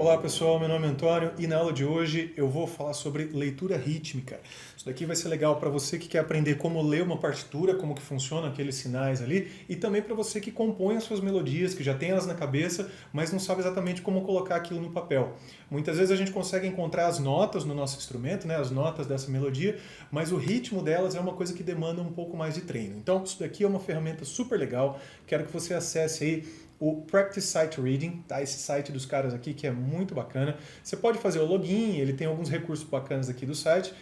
Olá pessoal, meu nome é Antônio e na aula de hoje eu vou falar sobre leitura rítmica. Isso daqui vai ser legal para você que quer aprender como ler uma partitura, como que funcionam aqueles sinais ali, e também para você que compõe as suas melodias, que já tem elas na cabeça, mas não sabe exatamente como colocar aquilo no papel. Muitas vezes a gente consegue encontrar as notas no nosso instrumento, né, as notas dessa melodia, mas o ritmo delas é uma coisa que demanda um pouco mais de treino. Então isso daqui é uma ferramenta super legal, quero que você acesse aí o Practice Sight Reading, tá? Esse site dos caras aqui que é muito bacana. Você pode fazer o login, ele tem alguns recursos bacanas aqui do site.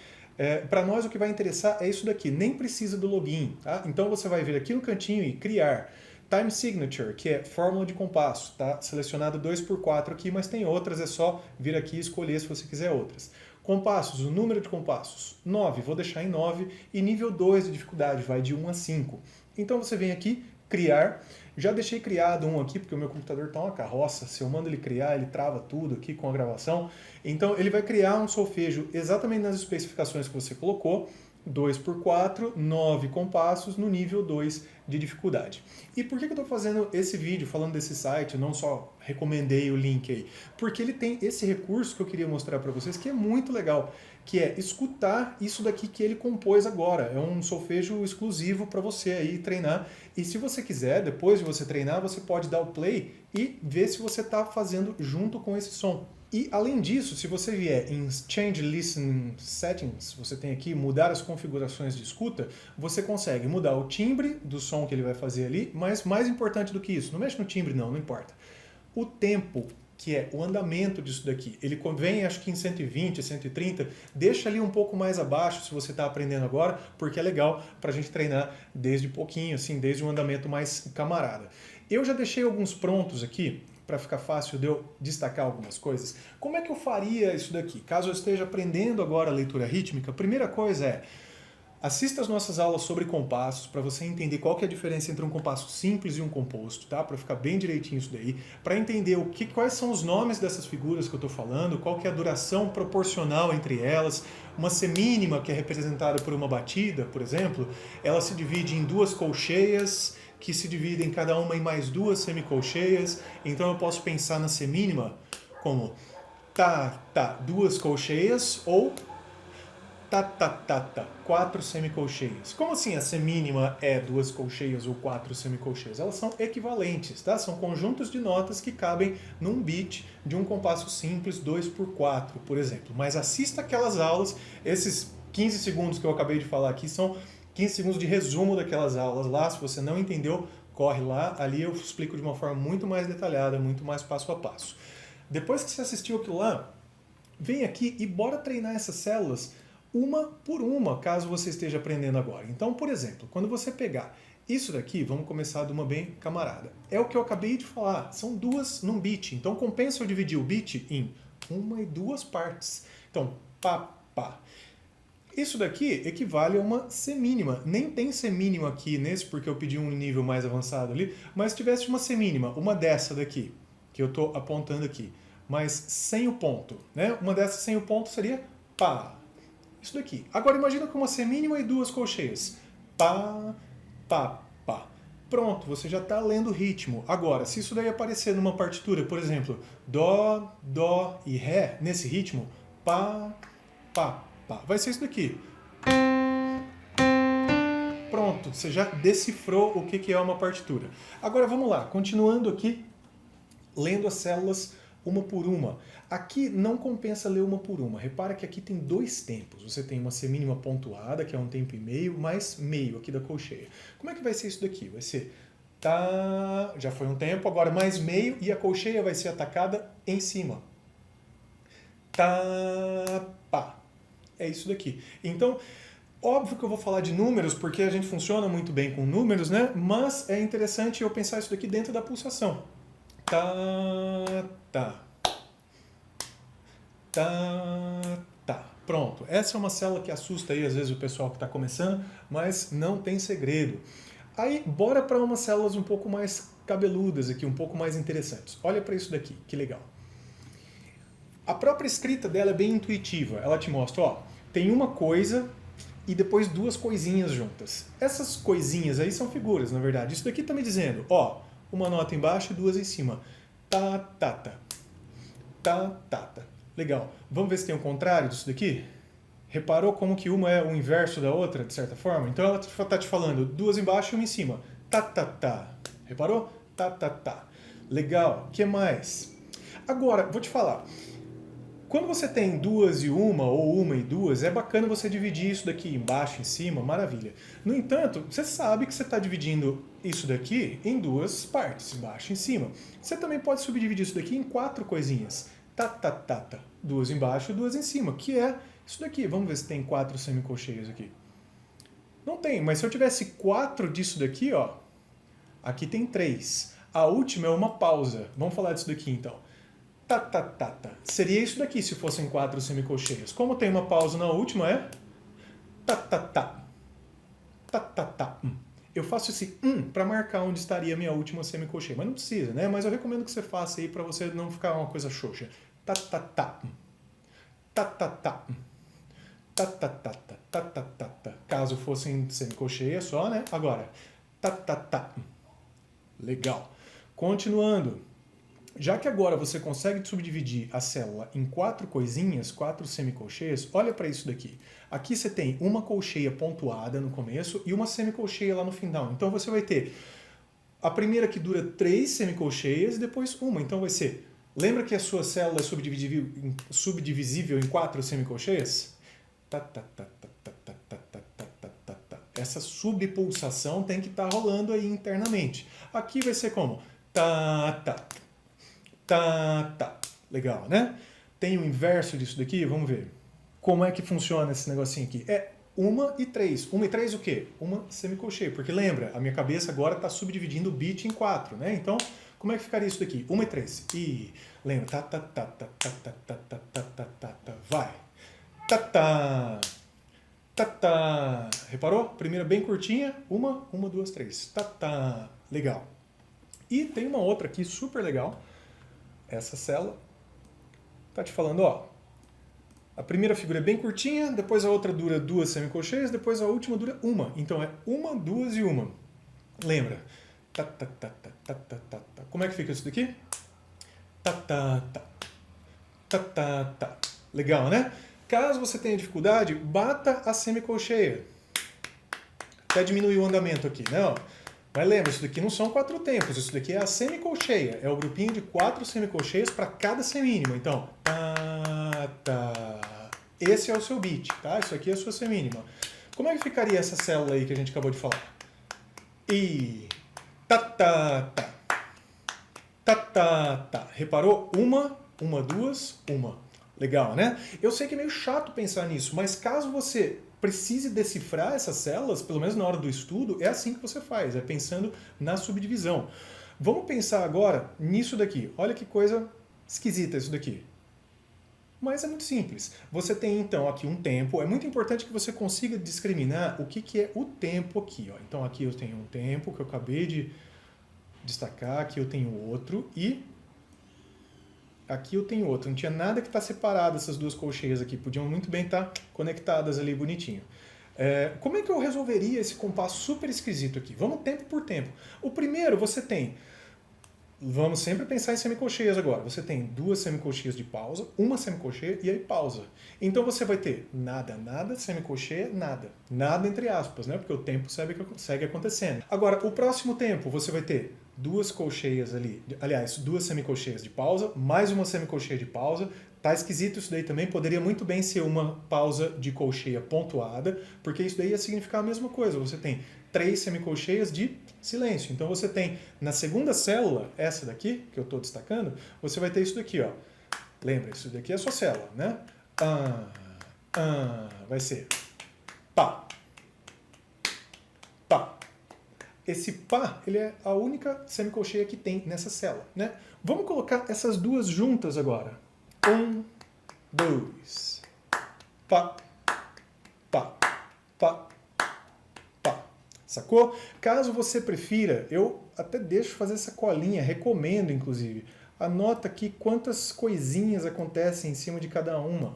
Para nós o que vai interessar é isso daqui, nem precisa do login, tá? Então você vai vir aqui no cantinho e criar Time Signature, que é fórmula de compasso, tá? Selecionado 2x4 aqui, mas tem outras, é só vir aqui e escolher se você quiser outras. Compassos, o número de compassos, 9, vou deixar em 9, e nível 2 de dificuldade, vai de 1 a 5. Então você vem aqui, criar, já deixei criado um aqui, porque o meu computador está uma carroça, se eu mando ele criar, ele trava tudo aqui com a gravação. Então ele vai criar um solfejo exatamente nas especificações que você colocou, 2x4, 9 compassos no nível 2 de dificuldade. E por que eu estou fazendo esse vídeo falando desse site, eu não só recomendei o link aí? Porque ele tem esse recurso que eu queria mostrar para vocês, que é muito legal, que é escutar isso daqui que ele compôs agora. É um solfejo exclusivo para você aí treinar. E se você quiser, depois de você treinar, você pode dar o play e ver se você está fazendo junto com esse som. E além disso, se você vier em Change Listening Settings, você tem aqui mudar as configurações de escuta, você consegue mudar o timbre do som que ele vai fazer ali, mas mais importante do que isso, não mexe no timbre não importa. O tempo, que é o andamento disso daqui, ele vem acho que em 120, 130, deixa ali um pouco mais abaixo se você está aprendendo agora, porque é legal para a gente treinar desde pouquinho, assim, desde um andamento mais camarada. Eu já deixei alguns prontos aqui, para ficar fácil de eu destacar algumas coisas. Como é que eu faria isso daqui? Caso eu esteja aprendendo agora a leitura rítmica, a primeira coisa é assista as nossas aulas sobre compassos para você entender qual que é a diferença entre um compasso simples e um composto, tá? Para ficar bem direitinho isso daí, para entender quais são os nomes dessas figuras que eu estou falando, qual que é a duração proporcional entre elas, uma semínima que é representada por uma batida, por exemplo, ela se divide em duas colcheias, que se dividem cada uma em mais duas semicolcheias, então eu posso pensar na semínima como duas colcheias ou quatro semicolcheias. Como assim a semínima é duas colcheias ou quatro semicolcheias? Elas são equivalentes, tá? São conjuntos de notas que cabem num beat de um compasso simples 2x4, por exemplo. Mas assista aquelas aulas, esses 15 segundos que eu acabei de falar aqui são 15 segundos de resumo daquelas aulas lá. Se você não entendeu, corre lá, ali eu explico de uma forma muito mais detalhada, muito mais passo a passo. Depois que você assistiu aquilo lá, vem aqui e bora treinar essas células uma por uma, caso você esteja aprendendo agora. Então, por exemplo, quando você pegar isso daqui, vamos começar de uma bem camarada. É o que eu acabei de falar, são duas num beat. Então compensa eu dividir o beat em uma e duas partes. Então, pá, pá. Isso daqui equivale a uma semínima. Nem tem semínima aqui nesse, porque eu pedi um nível mais avançado ali, mas se tivesse uma semínima, uma dessa daqui, que eu estou apontando aqui, mas sem o ponto, né? Uma dessas sem o ponto seria pá. Isso daqui. Agora imagina com uma semínima e duas colcheias. Pá, pá, pá. Pronto, você já está lendo o ritmo. Agora, se isso daí aparecer numa partitura, por exemplo, dó, dó e ré, nesse ritmo, pá, pá, pá. Vai ser isso daqui. Pronto, você já decifrou o que é uma partitura. Agora vamos lá, continuando aqui, lendo as células uma por uma. Aqui não compensa ler uma por uma. Repara que aqui tem dois tempos. Você tem uma semínima pontuada, que é um tempo e meio, mais meio aqui da colcheia. Como é que vai ser isso daqui? Vai ser tá, já foi um tempo, agora mais meio e a colcheia vai ser atacada em cima. Tá, pá. É isso daqui. Então, óbvio que eu vou falar de números, porque a gente funciona muito bem com números, né? Mas é interessante eu pensar isso daqui dentro da pulsação. Tá, tá. Tá, tá. Pronto. Essa é uma célula que assusta aí às vezes o pessoal que está começando, mas não tem segredo. Aí, bora para umas células um pouco mais cabeludas aqui, um pouco mais interessantes. Olha para isso daqui, que legal. A própria escrita dela é bem intuitiva. Ela te mostra, ó, tem uma coisa e depois duas coisinhas juntas. Essas coisinhas aí são figuras, na verdade. Isso daqui está me dizendo, ó, uma nota embaixo e duas em cima. Tá, tá, tá. tá, tá, tá. Legal. Vamos ver se tem o contrário disso daqui? Reparou como que uma é o inverso da outra, de certa forma? Então ela está te falando duas embaixo e uma em cima. Tá, tá, tá. Reparou? Tá, tá, tá. Legal. O que mais? Agora, vou te falar. Quando você tem duas e uma, ou uma e duas, é bacana você dividir isso daqui embaixo, em cima, maravilha. No entanto, você sabe que você está dividindo isso daqui em duas partes, embaixo e em cima. Você também pode subdividir isso daqui em 4 coisinhas. Tá, tá, tá, tá. Duas embaixo e duas em cima, que é isso daqui. Vamos ver se tem 4 semicolcheias aqui. Não tem, mas se eu tivesse 4 disso daqui, ó, aqui tem 3. A última é uma pausa. Vamos falar disso daqui então. Tá, tá, tá, tá. Seria isso daqui se fossem 4 semicolcheias. Como tem uma pausa na última, é tá, tá, tá. Tá, tá, tá. Eu faço esse para marcar onde estaria a minha última semicolcheia. Mas não precisa, né? Mas eu recomendo que você faça aí para você não ficar uma coisa xoxa. Tá, tá, tá. Tá, tá, tá. Tá, tá, tá, tá, tá, tá, tá, tá. Caso fossem semicolcheia só, né? Agora, tá, tá, tá. Legal. Continuando. Já que agora você consegue subdividir a célula em 4 coisinhas, 4 semicolcheias, olha para isso daqui. Aqui você tem uma colcheia pontuada no começo e uma semicolcheia lá no final. Então você vai ter a primeira que dura 3 semicolcheias e depois uma. Então vai ser... Lembra que a sua célula é subdivisível em 4 semicolcheias? Tá, tá, tá, tá, tá, tá, tá, tá, tá, tá, tá, tá. Essa subpulsação tem que estar rolando aí internamente. Aqui vai ser como? Tá, tá. Tá, tá. Legal, né? Tem o inverso disso daqui, vamos ver. Como é que funciona esse negocinho aqui? É 1 e 3. 1 e 3 o quê? Uma semicolcheia. Porque lembra, a minha cabeça agora está subdividindo o bit em 4, né? Então, como é que ficaria isso daqui? 1 e 3. E lembra, tá, tá, tá, tá, tá, tá, tá, tá, tá, tá, tá, tá. Vai. Tá, tá. Tá, tá. Reparou? Primeira bem curtinha. 1, 2, 3. Tá, tá. Legal. E tem uma outra aqui super legal. Essa célula está te falando, ó, a primeira figura é bem curtinha, depois a outra dura 2 semicolcheias, depois a última dura 1. Então é 1, 2 e 1. Lembra? Tá, tá, tá, tá, tá, tá, tá, tá. Como é que fica isso daqui? Tá, tá, tá. Tá, tá, tá. Legal, né? Caso você tenha dificuldade, bata a semicolcheia. Até diminuir o andamento aqui, né? Ó. Mas lembra, isso daqui não são 4 tempos, isso daqui é a semicolcheia. É o grupinho de 4 semicolcheias para cada semínima. Então, tá, tá. Esse é o seu beat, tá? Isso aqui é a sua semínima. Como é que ficaria essa célula aí que a gente acabou de falar? E tá, tá, tá. Tá, tá, tá. Reparou? 1, 2, 1. Legal, né? Eu sei que é meio chato pensar nisso, mas caso você precise decifrar essas células, pelo menos na hora do estudo, é assim que você faz, é pensando na subdivisão. Vamos pensar agora nisso daqui. Olha que coisa esquisita isso daqui. Mas é muito simples. Você tem então aqui um tempo, é muito importante que você consiga discriminar o que é o tempo aqui. Ó. Então aqui eu tenho um tempo que eu acabei de destacar, aqui eu tenho outro e aqui eu tenho outro. Não tinha nada que está separado essas duas colcheias aqui. Podiam muito bem estar conectadas ali bonitinho. Como é que eu resolveria esse compasso super esquisito aqui? Vamos tempo por tempo. O primeiro você tem... Vamos sempre pensar em semicolcheias agora. Você tem 2 semicolcheias de pausa, uma semicolcheia e aí pausa. Então você vai ter nada, nada, semicolcheia, nada. Nada entre aspas, né? Porque o tempo segue acontecendo. Agora, o próximo tempo você vai ter 2 colcheias ali, aliás, 2 semicolcheias de pausa, mais uma semicolcheia de pausa. Tá esquisito isso daí também, poderia muito bem ser uma pausa de colcheia pontuada, porque isso daí ia significar a mesma coisa. Você tem 3 semicolcheias de silêncio. Então você tem, na segunda célula, essa daqui, que eu estou destacando, você vai ter isso daqui, ó. Lembra, isso daqui é a sua célula, né? Vai ser pá. Pá. Esse pá, ele é a única semicolcheia que tem nessa célula, né? Vamos colocar essas duas juntas agora. 1, 2, pá, pá, pá, pá. Sacou? Caso você prefira, eu até deixo fazer essa colinha, recomendo inclusive. Anota aqui quantas coisinhas acontecem em cima de cada uma.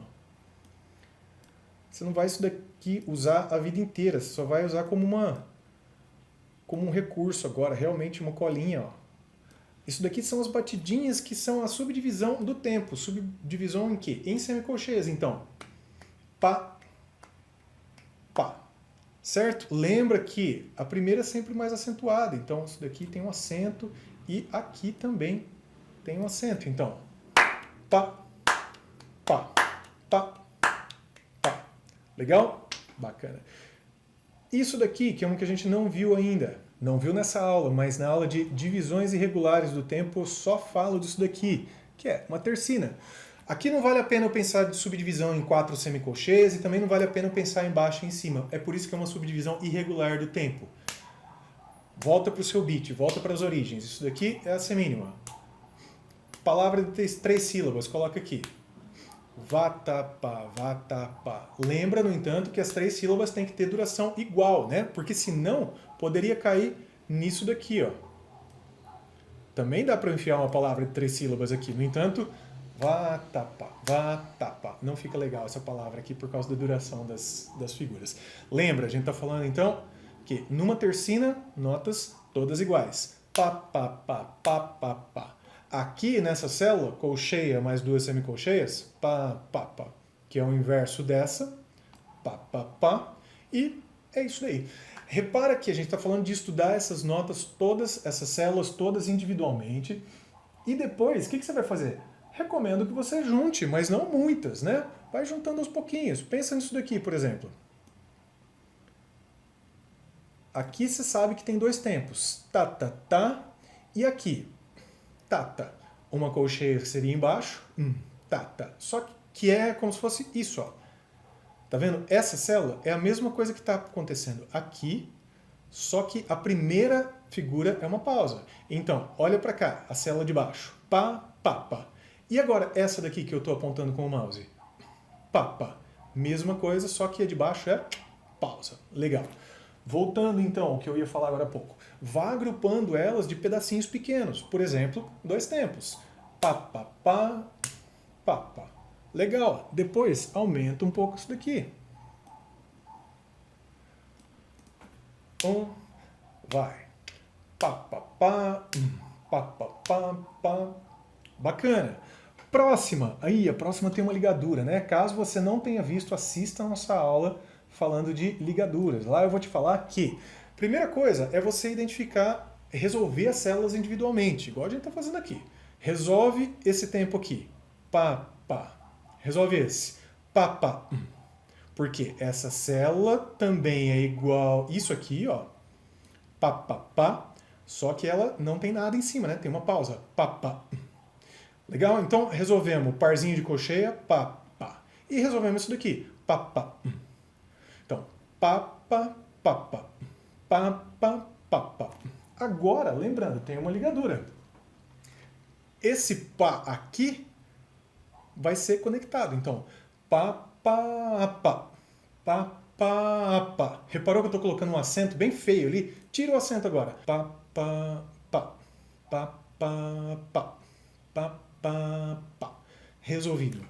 Você não vai isso daqui usar a vida inteira, você só vai usar como um recurso agora, realmente uma colinha, ó. Isso daqui são as batidinhas que são a subdivisão do tempo. Subdivisão em quê? Em semicolcheias. Então, pá, pá. Certo? Lembra que a primeira é sempre mais acentuada. Então, isso daqui tem um acento e aqui também tem um acento. Então, pá, pá, pá, pá. Legal? Bacana. Isso daqui, que é um que a gente não viu ainda, não viu nessa aula, mas na aula de divisões irregulares do tempo eu só falo disso daqui, que é uma tercina. Aqui não vale a pena eu pensar de subdivisão em 4 semicolcheias e também não vale a pena eu pensar em baixo e em cima. É por isso que é uma subdivisão irregular do tempo. Volta para o seu beat, volta para as origens. Isso daqui é a semínima. Palavra de 3 sílabas, coloca aqui. Vatapá, vatapá. Lembra, no entanto, que as 3 sílabas têm que ter duração igual, né? Porque senão poderia cair nisso daqui, ó. Também dá para enfiar uma palavra de 3 sílabas aqui. No entanto, vatapá, vatapá. Não fica legal essa palavra aqui por causa da duração das figuras. Lembra, a gente está falando então que numa tercina, notas todas iguais. Pá, pá, pá, pá, pá, pá. Aqui nessa célula, colcheia mais 2 semicolcheias, pá, pá, pá, que é o inverso dessa, pá, pá, pá, e é isso aí. Repara que a gente está falando de estudar essas notas todas, essas células todas individualmente, e depois, o que você vai fazer? Recomendo que você junte, mas não muitas, né? Vai juntando aos pouquinhos. Pensa nisso daqui, por exemplo. Aqui você sabe que tem 2 tempos, tá, tá, tá, e aqui. Tá, tá. Uma colcheia que seria embaixo, tá, tá. Só que é como se fosse isso, ó. Tá vendo? Essa célula é a mesma coisa que está acontecendo aqui, só que a primeira figura é uma pausa. Então, olha para cá, a célula de baixo. Pá, pá, pá. E agora essa daqui que eu estou apontando com o mouse? Pá, pá. Mesma coisa, só que a de baixo é pausa. Legal. Voltando então ao que eu ia falar agora há pouco. Vá agrupando elas de pedacinhos pequenos. Por exemplo, 2 tempos. Pá, pá, pá, pá, pá. Legal. Depois, aumenta um pouco isso daqui. Vai. Pá, pá, pá, pá, pá, pá, pá. Bacana. Próxima. Aí, a próxima tem uma ligadura, né? Caso você não tenha visto, assista a nossa aula falando de ligaduras. Lá eu vou te falar que, primeira coisa, é você identificar, resolver as células individualmente, igual a gente está fazendo aqui. Resolve esse tempo aqui. Pá, pá. Resolve esse. Pá, pá. Porque essa célula também é igual isso aqui, ó. Pá, pá, pá. Só que ela não tem nada em cima, né? Tem uma pausa. Pá, pá. Legal? Então, resolvemos parzinho de colcheia, pá, pá. E resolvemos isso daqui. Pá, pá. Então, pá, pá, pá, pá. Pá, pá, pá, pá. Agora, lembrando, tem uma ligadura. Esse pá aqui vai ser conectado. Então, pá, pá, pá. Pá, pá, pá. Reparou que eu estou colocando um acento bem feio ali? Tira o acento agora. Pá, pá, pá. Pá, pá, pá. Pá, pá, pá. Resolvido.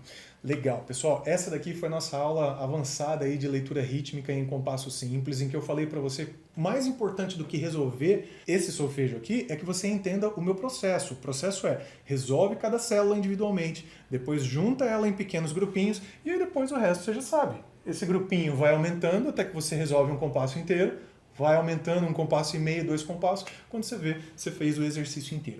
Legal, pessoal. Essa daqui foi a nossa aula avançada aí de leitura rítmica em compasso simples, em que eu falei para você, mais importante do que resolver esse solfejo aqui, é que você entenda o meu processo. O processo é, resolve cada célula individualmente, depois junta ela em pequenos grupinhos, e aí depois o resto você já sabe. Esse grupinho vai aumentando até que você resolve um compasso inteiro, vai aumentando 1,5 compasso, 2 compassos, quando você vê, você fez o exercício inteiro.